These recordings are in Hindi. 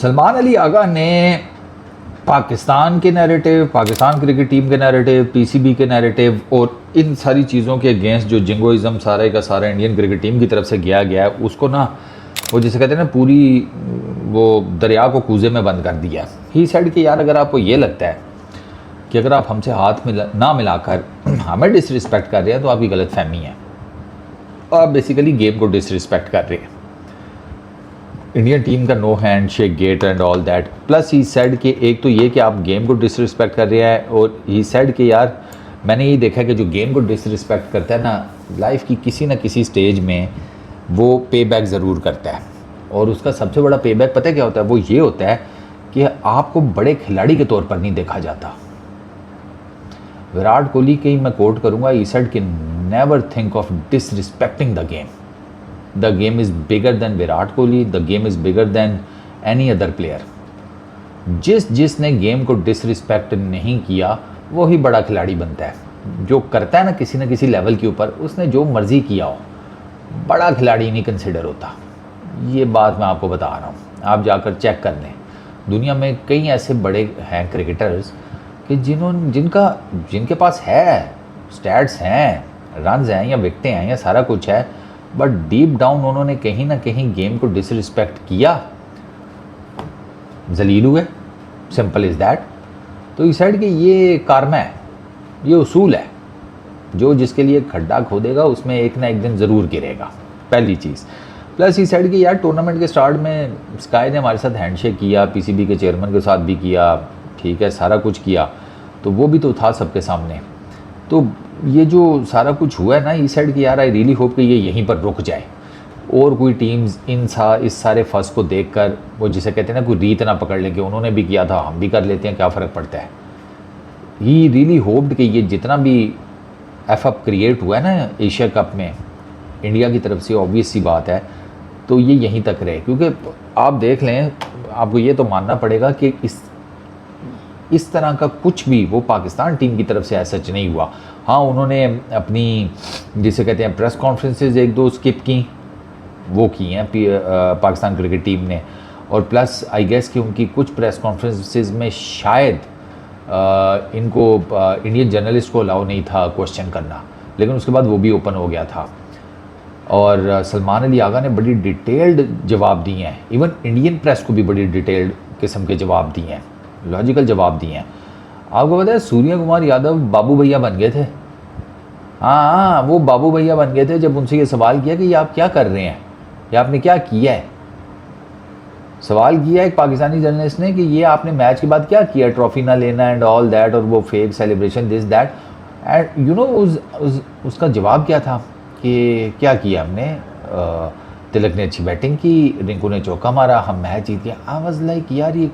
सलमान अली आगा ने पाकिस्तान के नैरेटिव, पाकिस्तान क्रिकेट टीम के नैरेटिव, पीसीबी के नैरेटिव और इन सारी चीज़ों के अगेंस्ट जो जिंगोइज़म सारे का सारा इंडियन क्रिकेट टीम की तरफ से किया गया है, उसको ना वो जिसे कहते हैं ना पूरी वो दरिया को कूजे में बंद कर दिया। ही सेड कि यार अगर आपको ये लगता है कि अगर आप हमसे हाथ ना मिलाकर हमें डिसरिस्पेक्ट कर रहे हैं तो आपकी गलत फहमी है, आप बेसिकली गेम को डिसरिस्पेक्ट कर रहे हैं। इंडियन टीम का no handshake gate and all that, plus he said कि एक तो ये कि आप गेम को डिसरिस्पेक्ट कर रहे हैं, और ही सेड कि यार मैंने ये देखा कि जो गेम को डिसरिस्पेक्ट करता है ना, लाइफ की किसी ना किसी स्टेज में वो पे बैक ज़रूर करता है। और उसका सबसे बड़ा पे बैक पता है क्या होता है? वो ये होता है कि आपको बड़े खिलाड़ी के तौर पर नहीं देखा जाता। विराट कोहली की मैं कोट करूँगा, ही सेड कि never think of disrespecting the game. The game is bigger than Virat Kohli, the game is bigger than any other player। जिसने गेम को डिसरिस्पेक्ट नहीं किया वो ही बड़ा खिलाड़ी बनता है। जो करता है ना किसी लेवल के ऊपर, उसने जो मर्जी किया हो, बड़ा खिलाड़ी नहीं कंसिडर होता। ये बात मैं आपको बता रहा हूँ, आप जाकर चेक कर लें। दुनिया में कई ऐसे बड़े हैं क्रिकेटर्स कि जिनके पास है स्टैट्स हैं, रन्स हैं या विकेटें हैं या सारा कुछ है, बट डीप डाउन उन्होंने कहीं ना कहीं गेम को डिसरिस्पेक्ट किया, जलील हुए। Simple is that. तो इस साइड कि ये कार्मा है, ये उसूल है, जो जिसके लिए खड्डा खोदेगा उसमें एक ना एक दिन ज़रूर गिरेगा, पहली चीज़। प्लस इस साइड कि यार टूर्नामेंट के स्टार्ट में स्काई ने हमारे साथ हैंडशेक किया, पीसीबी के चेयरमैन के साथ भी किया, ठीक है, सारा कुछ किया, तो वो भी तो था सबके सामने। तो ये जो सारा कुछ हुआ है ना, इस साइड की यार आई रियली होप कि ये यहीं पर रुक जाए और कोई टीम्स इस सारे फंस को देखकर वो जिसे कहते हैं ना कोई रीत ना पकड़ ले कि उन्होंने भी किया था हम भी कर लेते हैं, क्या फ़र्क पड़ता है। ही रियली होप्ड कि ये जितना भी एफ क्रिएट हुआ है ना एशिया कप में इंडिया की तरफ से, ऑब्वियस सी बात है, तो ये यहीं तक रहे। क्योंकि आप देख लें, आपको ये तो मानना पड़ेगा कि इस तरह का कुछ भी वो पाकिस्तान टीम की तरफ से ऐसा नहीं हुआ। हाँ, उन्होंने अपनी जिसे कहते हैं प्रेस कॉन्फ्रेंसेज एक दो स्किप की, वो की हैं पाकिस्तान क्रिकेट टीम ने। और प्लस आई गेस कि उनकी कुछ प्रेस कॉन्फ्रेंसेज में शायद इनको इंडियन जर्नलिस्ट को अलाउ नहीं था क्वेश्चन करना, लेकिन उसके बाद वो भी ओपन हो गया था। और सलमान अली आगा ने बड़ी डिटेल्ड जवाब दिए हैं, इवन इंडियन प्रेस को भी बड़ी डिटेल्ड किस्म के जवाब दिए हैं, लॉजिकल जवाब दिए हैं। आपको पता है सूर्य कुमार यादव बाबू भैया बन गए थे। हाँ, वो बाबू भैया बन गए थे जब उनसे ये सवाल किया कि ये आप क्या कर रहे हैं, ये आपने क्या किया है। सवाल किया एक पाकिस्तानी जर्नलिस्ट ने कि ये आपने मैच के बाद क्या किया, ट्रॉफी ना लेना एंड ऑल दैट, और वो fake celebration this that and you know उसका जवाब क्या था कि क्या किया हमने, तिलक ने अच्छी बैटिंग की, रिंकू ने चौका मारा, हम मैच जीत गए। आई वाज लाइक यार ये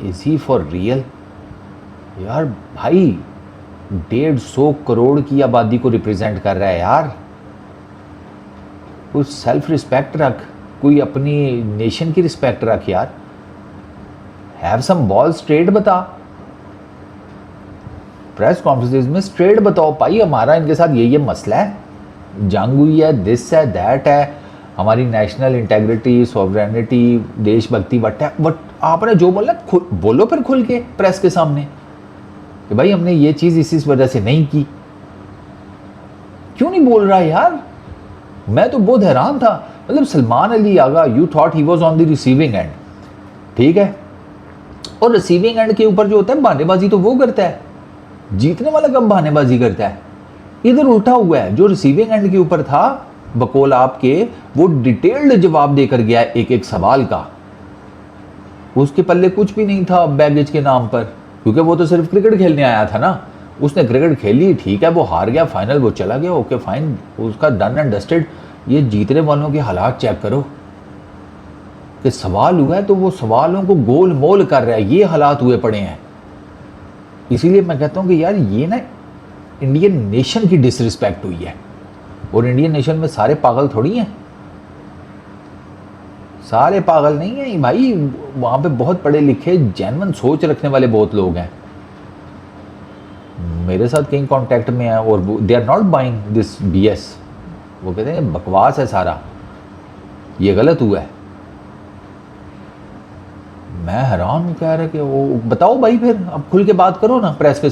इज़ ही फॉर रियल? यार भाई 150 करोड़ की आबादी को रिप्रेजेंट कर रहा है यार, कुछ सेल्फ रिस्पेक्ट रख, कोई अपनी नेशन की रिस्पेक्ट रख यार, हैव सम बॉल, स्ट्रेट बता, प्रेस कॉन्फ्रेंसेस में स्ट्रेट बताओ भाई हमारा इनके साथ ये मसला है, जंग हुई है, दिस है, दैट है, हमारी नेशनल इंटेग्रिटी, सॉवरेनिटी, देशभक्ति बट है। बट आपने जो बोला बोलो फिर खुल के प्रेस के सामने कि भाई हमने ये चीज़ इस वजह से नहीं की। क्यों नहीं बोल रहा यार? मैं तो बहुत हैरान था। मतलब Salman Ali Agha, you thought he was on the receiving end, ठीक है, और रिसीविंग एंड के ऊपर जो होता है बहानेबाजी तो वो करता है, जीतने वाला कब बहानेबाजी करता है? इधर उल्टा हुआ है, जो रिसीविंग एंड के ऊपर था बकौल आपके, वो डिटेल्ड जवाब देकर गया एक एक सवाल का। उसके पल्ले कुछ भी नहीं था बैगेज के नाम पर, क्योंकि वो तो सिर्फ क्रिकेट खेलने आया था ना, उसने क्रिकेट खेली, ठीक है, वो हार गया फाइनल, वो चला गया, ओके फाइन, उसका डन एंड डस्टेड। ये जीतने वालों के हालात चेक करो कि सवाल हुआ है तो वो सवालों को गोल मोल कर रहा है, ये हालात हुए पड़े हैं। इसीलिए मैं कहता हूँ कि यार ये ना इंडियन नेशन की डिसरिस्पेक्ट हुई है, और इंडियन नेशन में सारे पागल थोड़ी हैं, सारे पागल नहीं हैं भाई, वहाँ पे बहुत पढ़े लिखे जेन्युइन सोच रखने वाले बहुत लोग हैं। मेरे साथ कई कांटेक्ट में हैं और they are not buying this BS। वो कहते हैं बकवास है सारा, ये गलत हुआ है। मैं हैरान हूँ, कह रहे कि वो बताओ भाई, फिर अब खुल के बात करो ना प्रेस के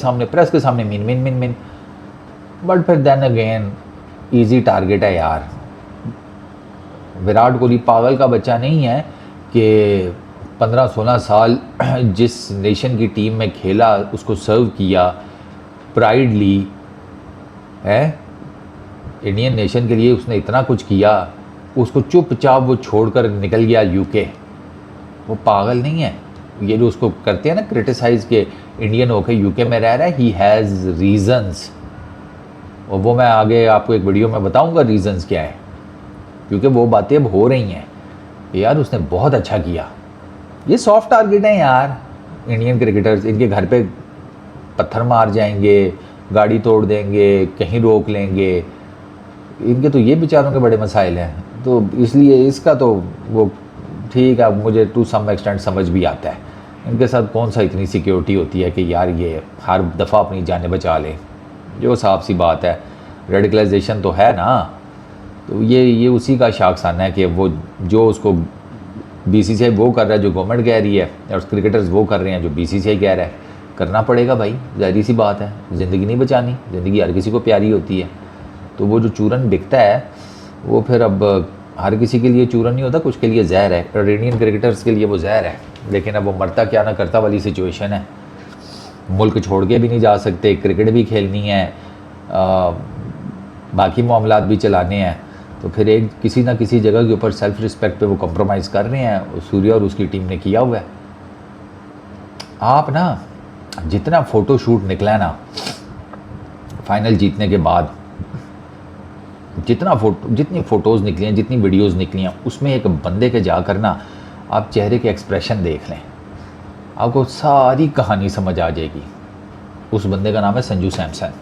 सामने मिन मिन मिन मिन। बट फिर देन अगेन इजी टारगेट है यार। विराट कोहली पागल का बच्चा नहीं है कि 15-16 साल जिस नेशन की टीम में खेला, उसको सर्व किया, प्राइड ली है, इंडियन नेशन के लिए उसने इतना कुछ किया, उसको चुपचाप वो छोड़कर निकल गया यूके। वो पागल नहीं है। ये जो उसको करते हैं ना क्रिटिसाइज़ के इंडियन होकर यूके में रह रहा है, ही हैज़ रीज़न्स, और वो मैं आगे आपको एक वीडियो में बताऊंगा रीज़न्स क्या है, क्योंकि वो बातें अब हो रही हैं कि यार उसने बहुत अच्छा किया। ये सॉफ्ट टारगेट हैं यार इंडियन क्रिकेटर्स, इनके घर पे पत्थर मार जाएंगे, गाड़ी तोड़ देंगे, कहीं रोक लेंगे, इनके तो ये बेचारों के बड़े मसाइल हैं। तो इसलिए इसका तो वो ठीक है, मुझे टू सम एक्सटेंट समझ भी आता है। इनके साथ कौन सा इतनी सिक्योरिटी होती है कि यार ये हर दफ़ा अपनी जानें बचा लें, जो साफ सी बात है। रेडिकलाइजेशन तो है ना, तो ये उसी का शाखसाना है कि वो जो उसको बीसीसीआई वो कर रहा है जो गवर्नमेंट कह रही है, और क्रिकेटर्स वो कर रहे हैं जो बीसीसीआई कह रहा है। करना पड़ेगा भाई, ज़ाहिर सी बात है, ज़िंदगी नहीं बचानी, ज़िंदगी हर किसी को प्यारी होती है। तो वो जो चूरन बिकता है वो फिर अब हर किसी के लिए चूरन नहीं होता, कुछ के लिए जहर है, और इंडियन क्रिकेटर्स के लिए वो जहर है। लेकिन अब वो मरता क्या ना करता वाली सिचुएशन है। मुल्क छोड़ के भी नहीं जा सकते, क्रिकेट भी खेलनी है, बाकी मामलात भी चलाने हैं, तो फिर एक किसी ना किसी जगह के ऊपर सेल्फ रिस्पेक्ट पे वो कॉम्प्रोमाइज़ कर रहे हैं। सूर्या और उसकी टीम ने किया हुआ है। आप ना जितना फ़ोटो शूट निकला है ना फाइनल जीतने के बाद, जितनी फ़ोटोज़ निकली हैं, जितनी वीडियोज़ निकली हैं, उसमें एक बंदे के जाकर ना आप चेहरे के एक्सप्रेशन देख लें, आपको सारी कहानी समझ आ जाएगी। उस बंदे का नाम है संजू सैमसन।